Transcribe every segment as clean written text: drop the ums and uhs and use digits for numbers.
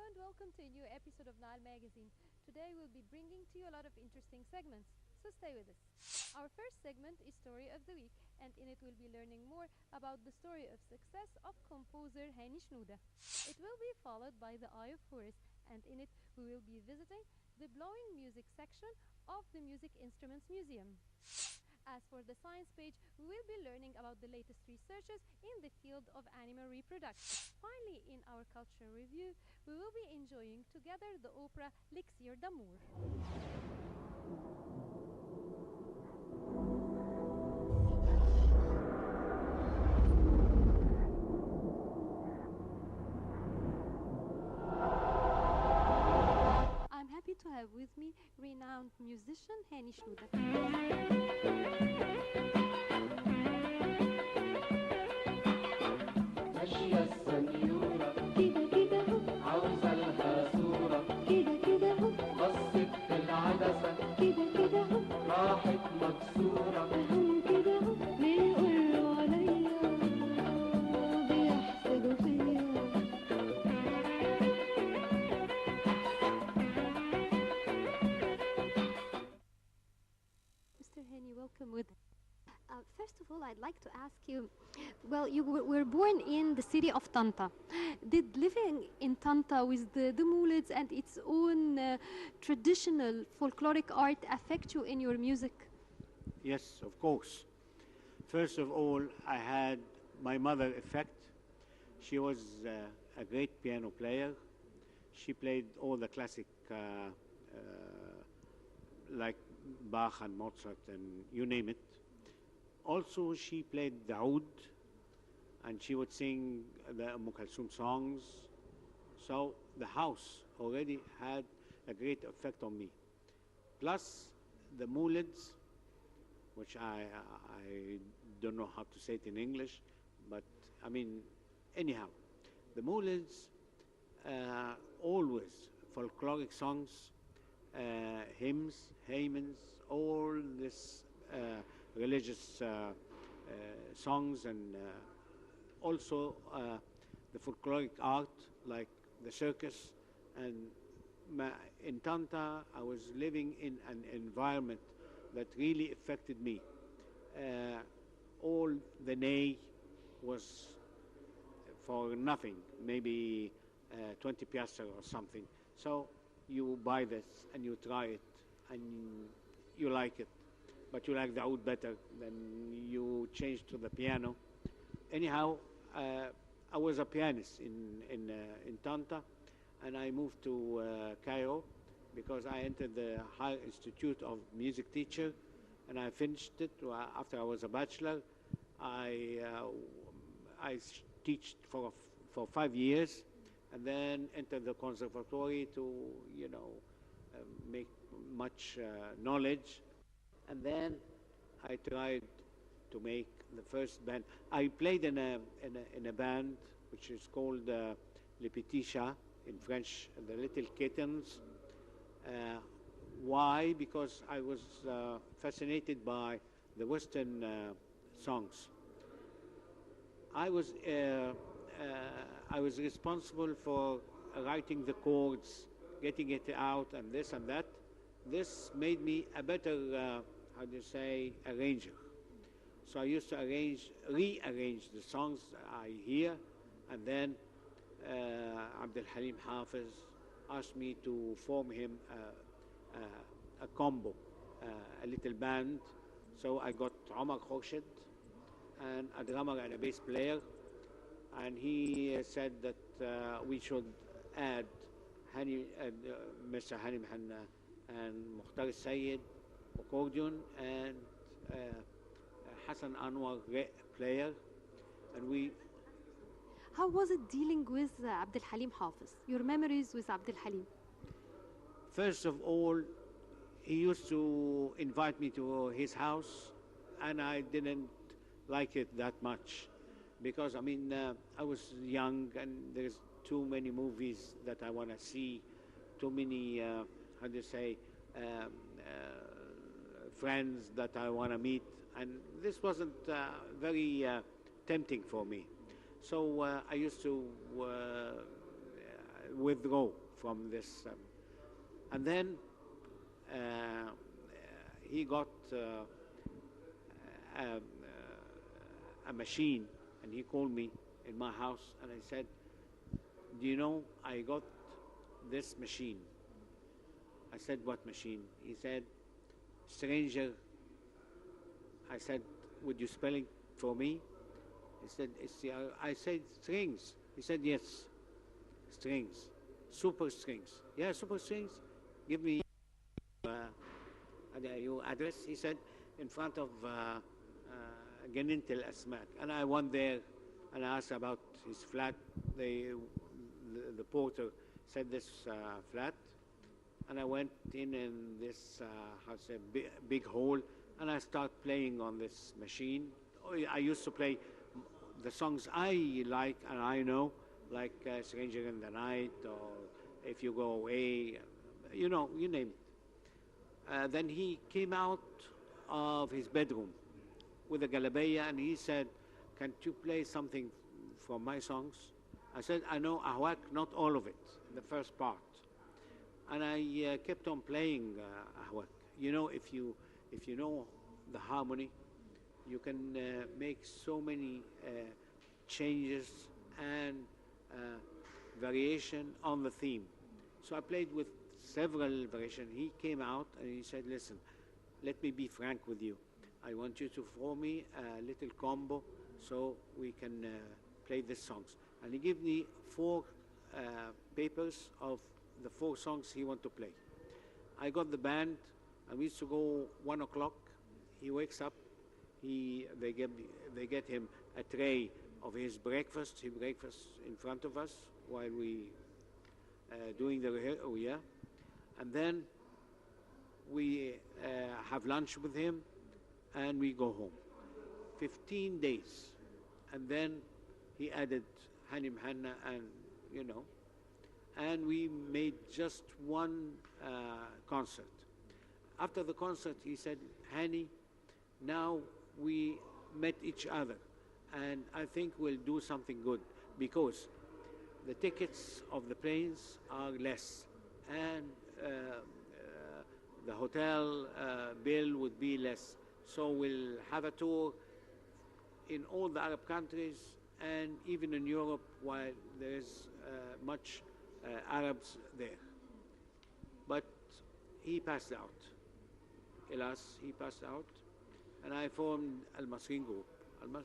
and welcome to a new episode of Nile Magazine. Today we'll be bringing to you a lot of interesting segments, so stay with us. Our first segment is Story of the Week, and in it we'll be learning more about the story of success of composer Hani Shnouda. It will be followed by The Eye of Horus, and in it we will be visiting the blowing music section of the Music Instruments Museum. As for the science page, we will be learning about the latest researches in the field of animal reproduction. Finally, in our culture review, we will be enjoying together the opera L'Exir d'Amour. I'm happy to have with me renowned musician Hani Shnouda. ماشية السنيورة كده كده هو عاوزة لها صورة كده كده هو بصت في العدسة كده كده هو راحت مكسورة هم كده هو بيقولوا عليا بيحسدوا فيا Mr. Hani, welcome with. First of all, I'd like to ask you, well, you were born in the city of Tanta. Did living in Tanta with the Moulids and its own traditional folkloric art affect you in your music? Yes, of course. First of all, I had my mother effect. She was a great piano player. She played all the classic like Bach and Mozart and you name it. Also, she played the oud, and she would sing the Umm Kulthum songs. So the house already had a great effect on me. Plus the Moulids, which I don't know how to say it in English, but I mean, anyhow, the Moulids, always folkloric songs, hymns, hymns, all this religious songs, and also the folkloric art like the circus. And in Tanta, I was living in an environment that really affected me. All the ney was for nothing, maybe 20 piastre or something. So you buy this and you try it and you like it, but you like the oud better, then you change to the piano. Anyhow, I was a pianist in Tanta, and I moved to Cairo because I entered the Higher Institute of Music Teacher, and I finished it after I was a bachelor. I teach for 5 years, and then entered the conservatory to make much knowledge. And then I tried to make the first band. I played in a band which is called Les Petits Chats, in French, the Little Kittens. Why? Because I was fascinated by the Western songs. I was responsible for writing the chords, getting it out, and this and that. This made me a better, arranger. So I used to rearrange the songs I hear, and then Abdul Halim Hafiz asked me to form him a combo, a little band. So I got Omar Khorshid and a drummer and a bass player, and he said that we should add Mr. Hani Mahanna and Mukhtar Sayyid, accordion, and Hassan Anwar, player, and we. How was it dealing with Abdul Halim Hafiz? Your memories with Abdul Halim? First of all, he used to invite me to his house, and I didn't like it that much because I was young, and there's too many movies that I want to see, too many friends that I want to meet, and this wasn't very tempting for me. So I used to withdraw from this. And then he got a machine, and he called me in my house, and I said, do you know, I got this machine. I said, what machine? He said, stranger. I said, would you spell it for me? He said, I said, strings. He said, yes, strings, super strings. Yeah, super strings. Give me your address. He said, in front of جنينة الأسماك. And I went there and I asked about his flat. The porter said this flat. And I went in this big hall, and I started playing on this machine. I used to play the songs I like and I know, like Stranger in the Night, or If You Go Away, you know, you name it. Then he came out of his bedroom with a galabeya, and he said, can't you play something from my songs? I said, I know Ahwak, not all of it, the first part. And I kept on playing Ahwak. You know, if you know the harmony, you can make so many changes and variation on the theme. So I played with several variations. He came out and he said, listen, let me be frank with you. I want you to throw me a little combo so we can play these songs. And he gave me 4 papers of the 4 songs he wanted to play. I got the band, and we used to go 1 o'clock. He wakes up. They get him a tray of his breakfast. He breakfast in front of us while we doing the rehearsal, yeah. And then we have lunch with him, and we go home. 15 days, and then he added Hani Mhanna, and you know. And we made just 1 concert. After the concert, he said, Hani, now we met each other, and I think we'll do something good, because the tickets of the planes are less, and the hotel bill would be less. So we'll have a tour in all the Arab countries, and even in Europe, while there is much Arabs there. But he passed out. Alas, he passed out, and I formed Al-Masriin group. I'd like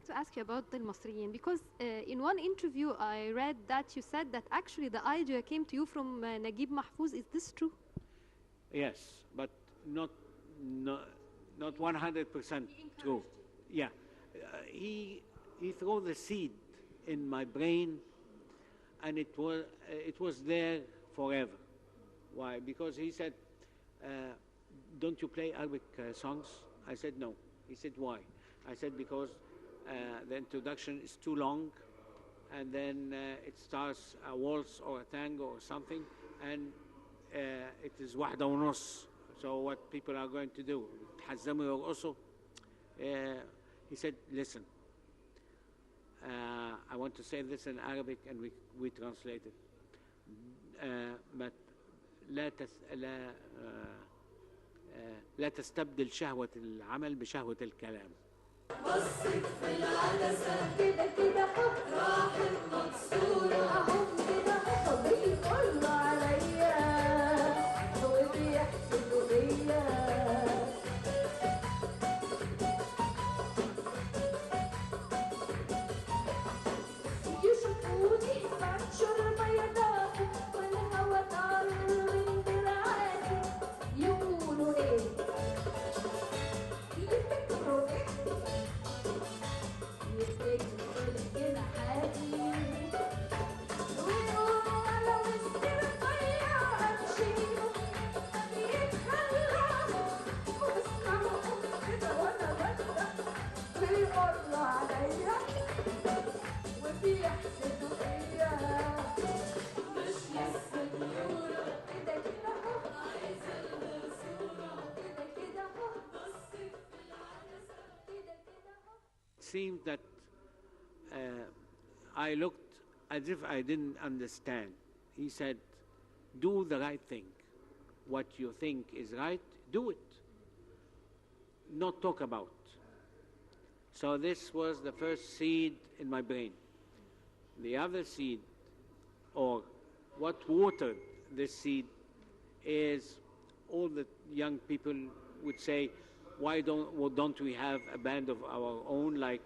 to ask you about the Masriyin, because in one interview I read that you said that actually the idea came to you from Naguib Mahfouz. Is this true? Yes, but not 100% true. Yeah, he threw the seed in my brain, and it was there forever. Why? Because he said, don't you play Arabic songs? I said no. He said, why? I said, because the introduction is too long, and then it starts a waltz or a tango or something, and it is واحدة ونص. So what people are going to do? تحزموا يرقصوا. He said, listen, I want to say this in Arabic, and we translate it. لا تستبدل شهوة العمل بشهوة الكلام. بصيت في العدسة كده كده حب راحت مكسورة أهو كده طبيعي كله عليا وبيحسدوا بيا يشوفوني بنشر بيضاتي والهوا طار من دراعاتي يقولوا ايه يفتكروا ايه يفتكروا الجناحاتي ويقولوا انا وسط رفيع امشيله يتخلوا واسمعوا كده وانا بكده بيقولوا عليا وبيحسدوا فيا ماشية السنيورة كده كده اهو عايزة الماسورة كده كده اهو بصيت في العدسة كده كده اهو. It seemed that I looked as if I didn't understand. He said, do the right thing. What you think is right, do it. Not talk about. So this was the first seed in my brain. The other seed, or what watered this seed, is all the young people would say, why don't we have a band of our own, like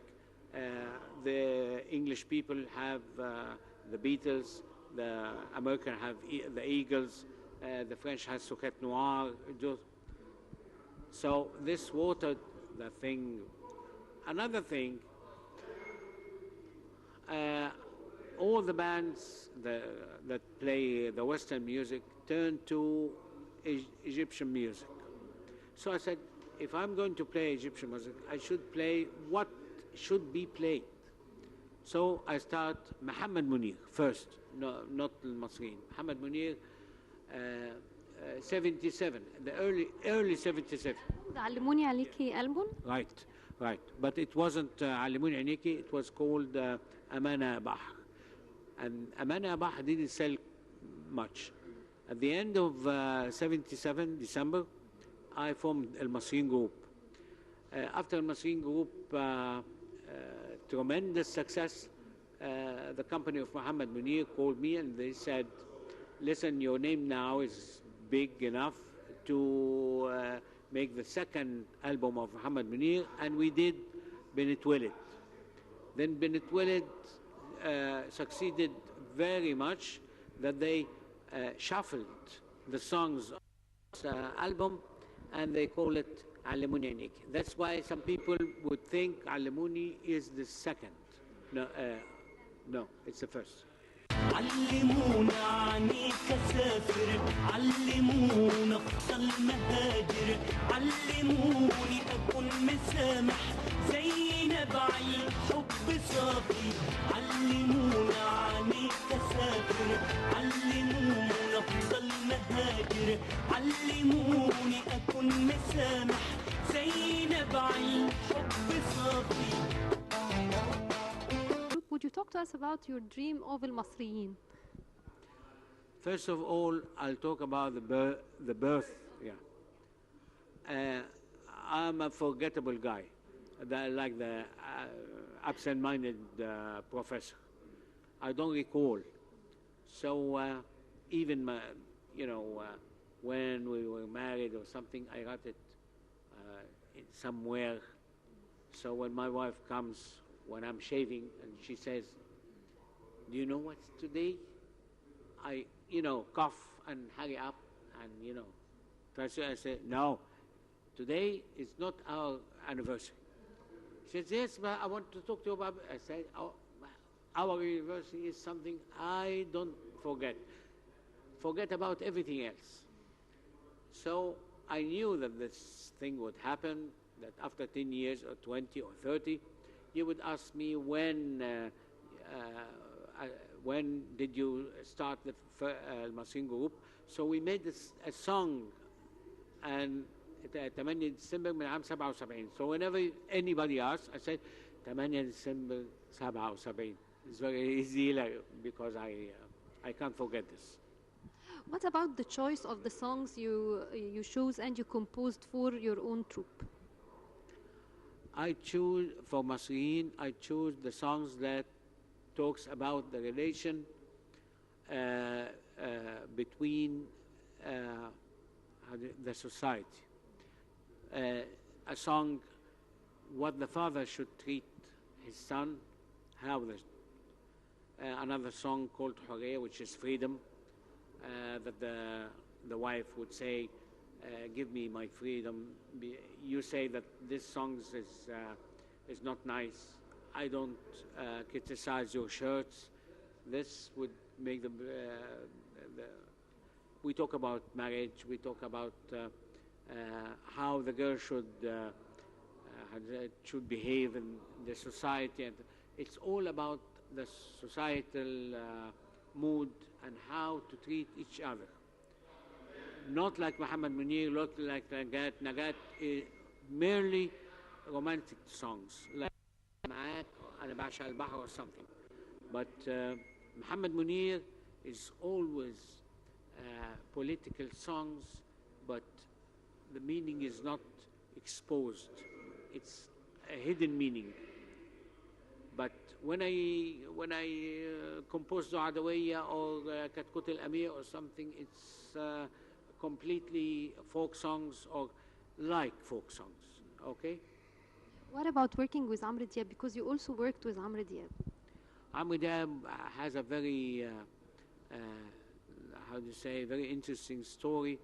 the English people have the Beatles, the American have the Eagles, the French has Souquette Noire. So this watered the thing. Another thing, all the bands that play the Western music turn to Egyptian music. So I said, if I'm going to play Egyptian music, I should play what should be played. So I start Muhammad Munir first, no, not al-Masriin. Muhammad Munir, 77, the early 77. علموني عليكي ألبوم. Right. But it wasn't علموني عليكي, it was called Amana Bahr. And Amana Bahr didn't sell much. At the end of 77, December, I formed al-Masriin group. After al-Masriin group, tremendous success, the company of Muhammad Munir called me and they said, listen, your name now is big enough to make the second album of Muhammad Munir, and we did Benetwilid. Then Benetwilid succeeded very much that they shuffled the songs of this album and they call it علموني عنيك. That's why some people would think علموني is the second. No, it's the first. علمونا عنيك سافر علمونا افضل مهاجر علموني اكون مسامح زي نبع الحب صافي علمونا عنيك سافر علمونا افضل مهاجر علموني اكون مسامح زي نبع الحب صافي. Would you talk to us about your dream of al-Masriyin? First of all, I'll talk about the birth. Yeah, I'm a forgettable guy, like the absent-minded professor. I don't recall. So even when we were married or something, I got it somewhere. So when my wife comes, when I'm shaving, and she says, do you know what's today? I, cough and hurry up and, try to, I say, no, today is not our anniversary. She says, yes, but I want to talk to you about it. I said, our anniversary is something I don't forget. Forget about everything else. So I knew that this thing would happen, that after 10 years or 20 or 30, you would ask me when did you start the Masriin group? So we made a song, and 8 December من عام 77. So whenever anybody asks, I said 8 December 77. It's very easy because I can't forget this. What about the choice of the songs you chose and you composed for your own troupe? I choose, for Masriin, I choose the songs that talks about the relation between the society. A song, what the father should treat his son, how another song called Hurriya, which is freedom, that the wife would say, give me my freedom. You say that this song is not nice. I don't criticize your shirts. This would make them. We talk about marriage. We talk about how the girl should behave in the society, and it's all about the societal mood and how to treat each other. Not like Muhammad Munir, not like Nagat, merely romantic songs, like معاك أنا بعشق البحر or something. But Muhammad Munir is always political songs, but the meaning is not exposed. It's a hidden meaning. But when I compose العدوية or كتكوت الأمير or something, it's completely folk songs or like folk songs. Okay. What about working with Amr Diab? Because you also worked with Amr Diab. Amr Diab has a very, how do you say, very interesting story.